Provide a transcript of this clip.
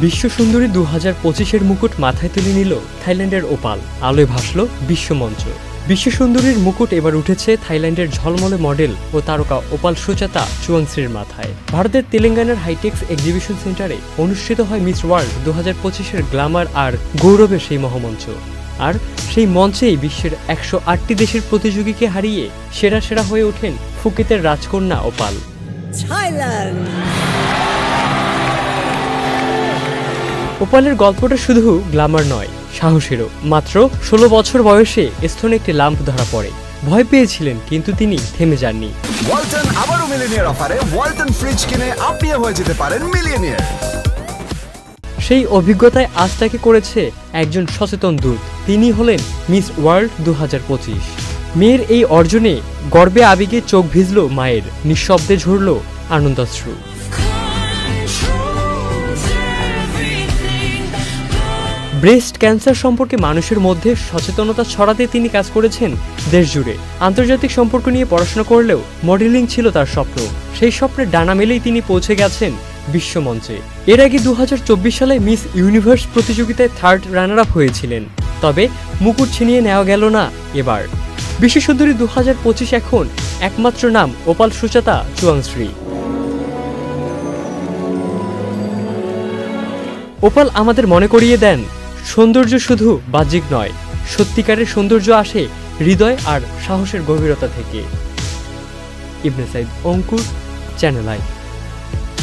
বিশ্ব সুন্দরী 2025-এর মুকুট মাথায় তুলে নিল থাইল্যান্ডের ওপাল। আলোয় ভাসল বিশ্বমঞ্চ। বিশ্ব সুন্দরীর মুকুট এবার উঠেছে থাইল্যান্ডের ঝলমলে মডেল ও তারকা ওপাল সুজাতা চুয়াংশ্রীর মাথায়। ভারতের তেলেঙ্গানার হাইটেক্স এক্সিবিশন সেন্টারে অনুষ্ঠিত হয় মিস ওয়ার্ল্ড 2025-এর গ্ল্যামার আর গৌরবের সেই মহামঞ্চ। আর সেই মঞ্চেই বিশ্বের 108টি দেশের প্রতিযোগীকে হারিয়ে সেরা হয়ে ওঠেন ফুকেতের রাজকন্যা ওপাল। ওপালের গল্পটা শুধু গ্ল্যামার নয়, সাহসেরও। মাত্র 16 বছর বয়সে স্তনে একটি লাম্প ধরা পড়ে। ভয় পেয়েছিলেন, কিন্তু তিনি থেমে যাননি। ওয়ালটন আবারও মিলিয়নিয়ার অফারে ওয়ালটন ফ্রিজ কিনে আপনিও হয়ে যেতে পারেন মিলিয়নিয়ার। সেই অভিজ্ঞতায় আজ তাকে করেছে একজন সচেতন দূত। তিনি হলেন মিস ওয়ার্ল্ড 2025। মেয়ের এই অর্জনে গর্বে আবেগে চোখ ভিজল মায়ের, নিঃশব্দে ঝরল আনন্দাশ্রু। ব্রেস্ট ক্যান্সার সম্পর্কে মানুষের মধ্যে সচেতনতা ছড়াতে তিনি কাজ করেছেন দেশ জুড়ে। আন্তর্জাতিক সম্পর্ক নিয়ে পড়াশোনা করলেও মডেলিং ছিল তার স্বপ্ন। সেই স্বপ্নের ডানা মেলেই তিনি পৌঁছে গেছেন বিশ্বমঞ্চে। এর আগে 2024 সালে মিস ইউনিভার্স প্রতিযোগিতায় 3rd রানার আপ হয়েছিলেন। তবে মুকুট ছিনিয়ে নেওয়া গেল না এবার। বিশ্ব সুন্দরী 2025 এখন একমাত্র নাম ওপাল সুজাতা চুয়াংশ্রী। ওপাল আমাদের মনে করিয়ে দেন, সৌন্দর্য শুধু বাহ্যিক নয়, সত্যিকারের সৌন্দর্য আসে হৃদয় আর সাহসের গভীরতা থেকে। ইবনে সাইদ অঙ্কুর, চ্যানেল আই।